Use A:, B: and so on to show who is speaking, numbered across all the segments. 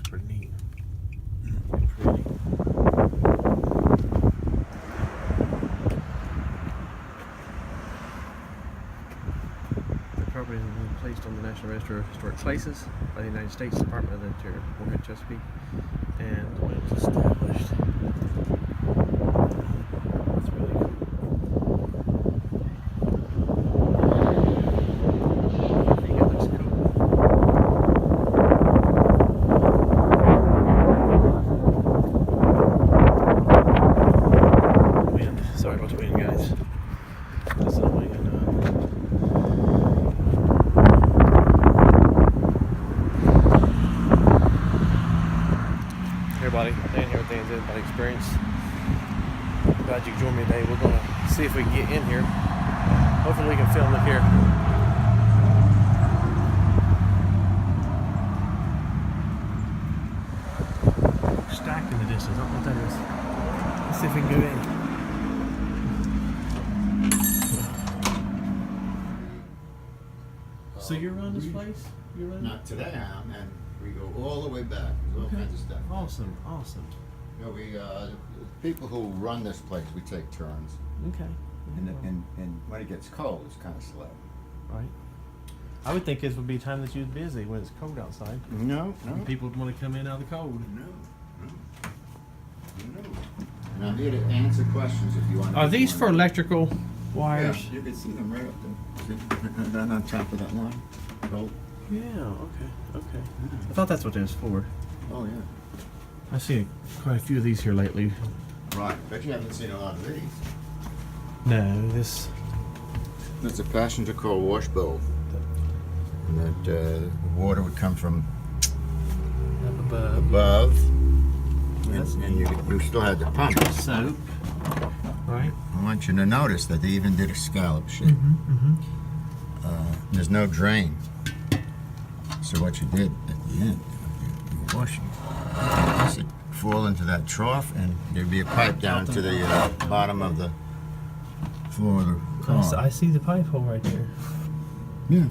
A: pretty neat. Pretty. The property has been placed on the National Register of Historic Places by the United States Department of the Interior, Morehead, Chesapeake, and when it was established. That's really cool. I think it looks cool. Wind. Sorry about the wind, guys. That's not wind. Everybody, Dan here with Dan's Everybody Experience. Glad you could join me today. We're going to see if we can get in here. Hopefully we can film it here. Stacked in the distance. I don't know what that is. Let's see if we can go in. So you run this place? You run?
B: Not today, and we go all the way back. There's all kinds of stuff.
A: Awesome, awesome.
B: You know, the people who run this place, we take turns.
A: Okay.
B: And when it gets cold, it's kind of slow.
A: Right. I would think this would be a time that you're busy when it's cold outside.
B: No, no.
A: And people would want to come in out of the cold.
B: No. And I'm here to answer questions if you want.
A: Are these for electrical wires?
B: Yeah, you can see them right up there. Down on top of that line. Gold.
A: Yeah, okay. I thought that's what it was for.
B: Oh, yeah.
A: I've seen quite a few of these here lately.
B: Right, but you haven't seen a lot of these.
A: No, this...
B: That's a passenger car wash bowl. And that the water would come from
A: Up
B: above.
A: That's
B: And you still had the pump.
A: soap. Right?
B: I want you to notice that they even did a scallop shape. There's no drain. So what you did at the end, you wash it. This would fall into that trough, and there'd be a pipe down to the bottom of the floor of the car.
A: I see the pipe hole right there.
B: Yeah,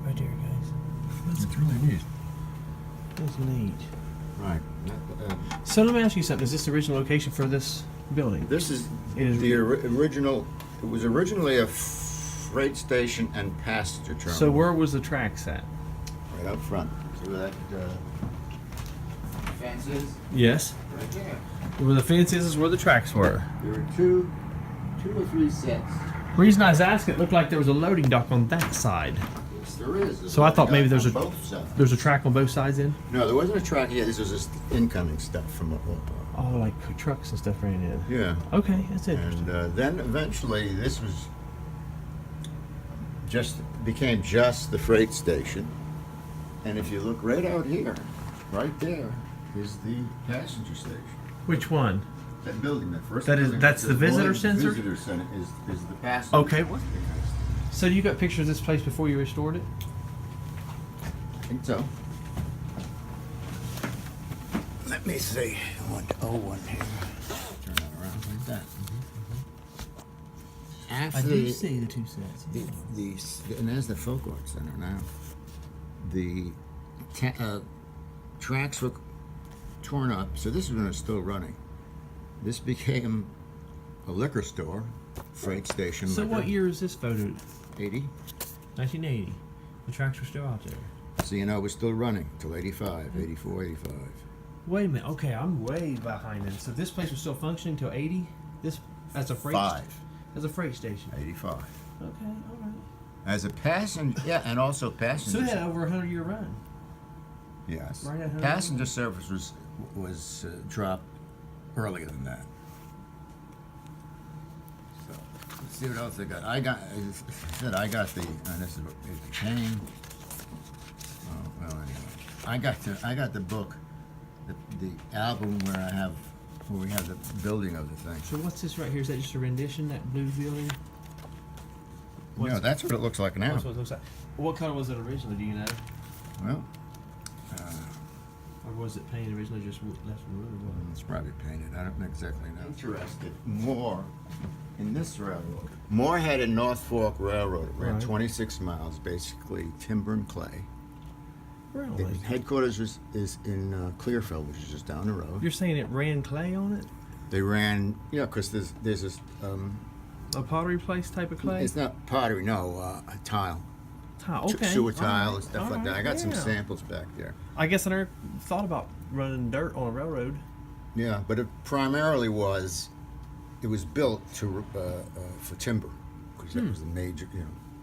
A: Right there, guys.
B: it's really neat.
A: That's neat.
B: Right.
A: So let me ask you something. Is this the original location for this building?
B: This is
A: It is-
B: the original. It was originally a freight station and passenger terminal.
A: So where was the tracks at?
B: Right up front. See where that fence is?
A: Yes.
B: Right there.
A: Where the fence is where the tracks were.
B: There were two or three sets.
A: Reason I was asking, it looked like there was a loading dock on that side.
B: Yes, there is. There's
A: So I thought
B: one
A: maybe
B: on
A: there's a-
B: both sides.
A: There's a track on both sides in?
B: No, there wasn't a track yet. This was just incoming stuff from up.
A: Oh, like trucks and stuff ran in.
B: Yeah.
A: Okay, that's interesting.
B: And then eventually this was became just the freight station. And if you look right out here, right there is the passenger station.
A: Which one?
B: That building, that first
A: That is-
B: building
A: that's
B: that
A: the
B: says
A: visitor
B: Lloyd
A: center?
B: Visitor Center is the passenger.
A: Okay.
B: station.
A: So you got pictures of this place before you restored it?
B: I think so. Let me see. One here. Turn that around like that. After
A: the two sets.
B: and there's the Folk Art Center now. The tracks were torn up, so this is when it's still running. This became a liquor store, freight station.
A: So
B: liquor.
A: what year is this photo?
B: 80.
A: 1980. The tracks were still out there.
B: So you know it was still running till 85, 84, 85.
A: Wait a minute. Okay, I'm way behind then. So this place was still functioning till 80? This as a freight as a freight station.
B: 85.
A: Okay, all right.
B: As a passenger, yeah, and also
A: So
B: passenger.
A: it had over a 100-year run.
B: Yes.
A: Right at 100.
B: Passenger service was dropped earlier than that. So let's see what else I got. I got the. And this is what it became. Oh well, anyway, I got the book, the album where we have the building of the thing.
A: So what's this right here? Is that just a rendition, that blue building?
B: No, that's what it looks like now.
A: That's what it looks like. What color was it originally, do you know?
B: Well,
A: Or was it painted originally just left from wood?
B: it's probably painted. I don't exactly know. Interested more in this railroad. Moorhead and North Fork Railroad ran
A: Right.
B: 26 miles, basically timber and clay.
A: Really?
B: Headquarters is in Clearfield, which is just down the road.
A: You're saying it ran clay on it?
B: They ran, yeah, because there's this.
A: A pottery place type of clay?
B: It's not pottery, no, a tile.
A: Tile. Okay.
B: Sewer
A: All
B: tile
A: right.
B: and stuff
A: All
B: like that. I
A: right.
B: got some
A: Yeah.
B: samples back there.
A: I guess I never thought about running dirt on a railroad.
B: Yeah, but it primarily was, it was built to for timber, because that was the major,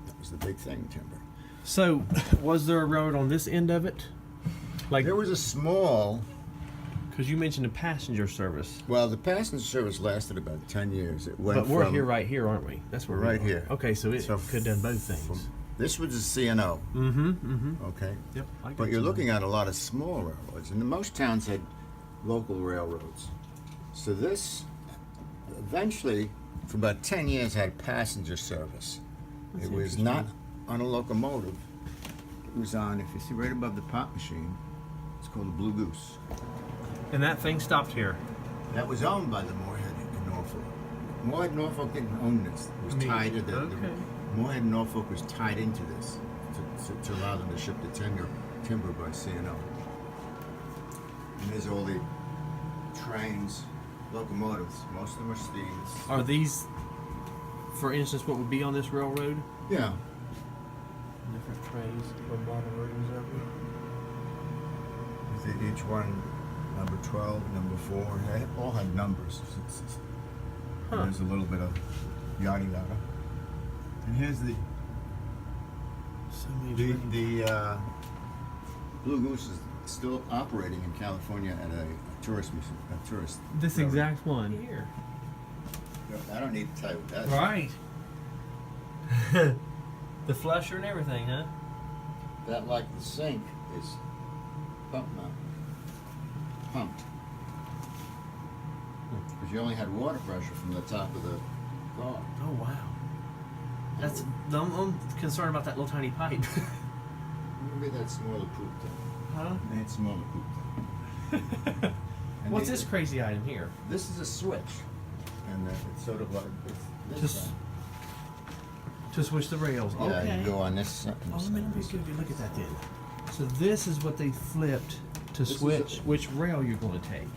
B: that was the big thing, timber.
A: So, was there a road on this end of it? Like,
B: There was a small,
A: because you mentioned the passenger service.
B: well, the passenger service lasted about 10 years. It went
A: But we're
B: from,
A: here, right here, aren't we? That's where
B: Right
A: we are.
B: here.
A: Okay, so it
B: So
A: could have done both things.
B: from- this was a C&O, okay?
A: Yep. I got
B: But you're
A: you.
B: looking at a lot of small railroads, and most towns had local railroads. So this, eventually, for about 10 years, had passenger service.
A: That's
B: It was
A: interesting.
B: not on a locomotive. It was on, if you see right above the pop machine, it's called the Blue Goose.
A: And that thing stopped here.
B: That was owned by the Moorhead in Norfolk. Moorhead Norfolk didn't own this. It was tied to the
A: Okay.
B: Moorhead Norfolk was tied into this to allow them to ship the timber by C&O. And there's all the trains, locomotives. Most of them are steams.
A: Are these, for instance, what would be on this railroad?
B: Yeah.
A: Different trays or model versions of it.
B: Each one, number 12, number 4, they all had numbers.
A: Huh.
B: There's a little bit of yada yada. And here's
A: So many trains.
B: the Blue Goose is still operating in California at a tourist
A: This
B: railroad.
A: exact one here.
B: I don't need to tell you what that's.
A: Right. The flusher and everything, huh?
B: That, like the sink, is pumped. Because you only had water pressure from the top of the car.
A: Oh wow. That's I'm concerned about that little tiny pipe.
B: Maybe that's smaller poop tank.
A: Huh?
B: It's smaller poop tank. And
A: What's
B: they-
A: this crazy item here?
B: This is a switch, and it's sort of like this.
A: Just to switch the rails.
B: yeah,
A: Okay.
B: you go on this.
A: Oh, let me give you a look at that then. So this is what they flipped to
B: This is
A: switch
B: a-
A: which rail you're going to take.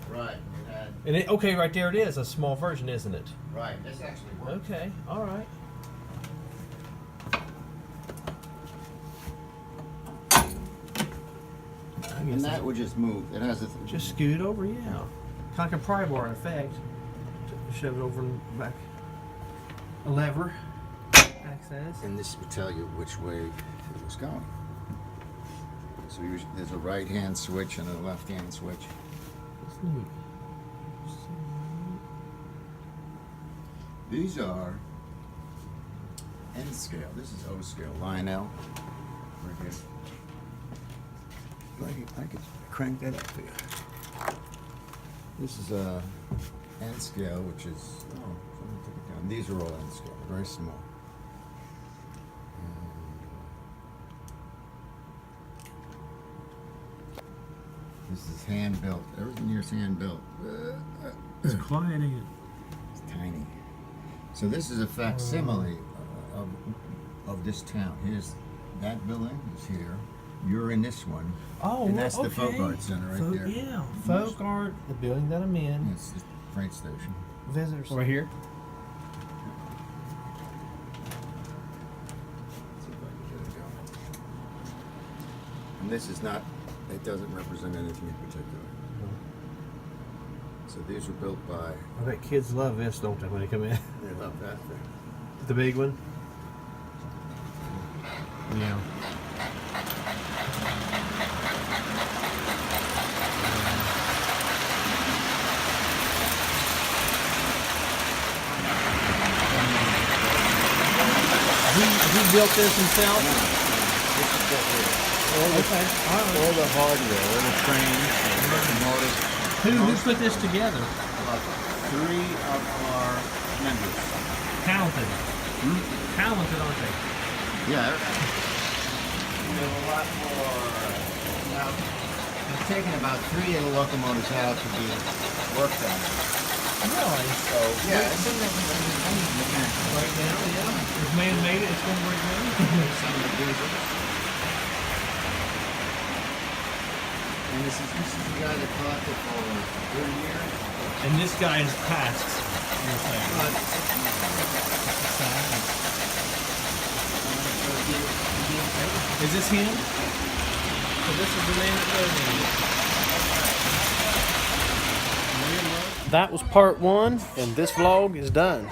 B: Right. It had,
A: And it, okay, right there it is, a small version, isn't it?
B: right. This actually works.
A: Okay, all right. I guess
B: And that would just move. It has a
A: just scoot over, yeah. Kind of like a pry bar in effect. Shove it over and back. A lever. Access.
B: And this would tell you which way it was going. So there's a right-hand switch and a left-hand switch.
A: That's neat.
B: These are N scale. This is O scale. Lionel. Right here. I could crank that up for you. This is a N scale, which is, somebody took it down. These are all N scale, very small. This is hand built. Everything here is hand built.
A: It's quiet, ain't it?
B: It's tiny. So this is a facsimile of this town. Here's that building is here. You're in this one.
A: Oh,
B: And that's the
A: okay.
B: Folk Art Center right there.
A: Yeah, folk art, the building that I'm in.
B: It's the freight station.
A: Visitors. Right here.
B: Let's see if I can get it going. And this is not, it doesn't represent anything in particular. So these were built by,
A: I bet kids love this, don't they, when they come in?
B: they love that thing.
A: The big one? Yeah. He built this himself?
B: This is built here. All the,
A: Okay. All right.
B: all the hardware, all the trains, the locomotives.
A: Who put this together?
B: About 3 of our members.
A: Talented. Talented, aren't they?
B: Yeah. There's a lot more. Now, it's taken about 3 of the locomotives out to be worked on.
A: Really?
B: So, yeah, it's in the
A: Right now, yeah. If man made it, it's going to break down.
B: some of the diesels. And this is the guy that taught it for 30 years.
C: And this guy has passed. You're saying. Is this him? So this is the man that goes in.
A: That was part 1, and this vlog is done.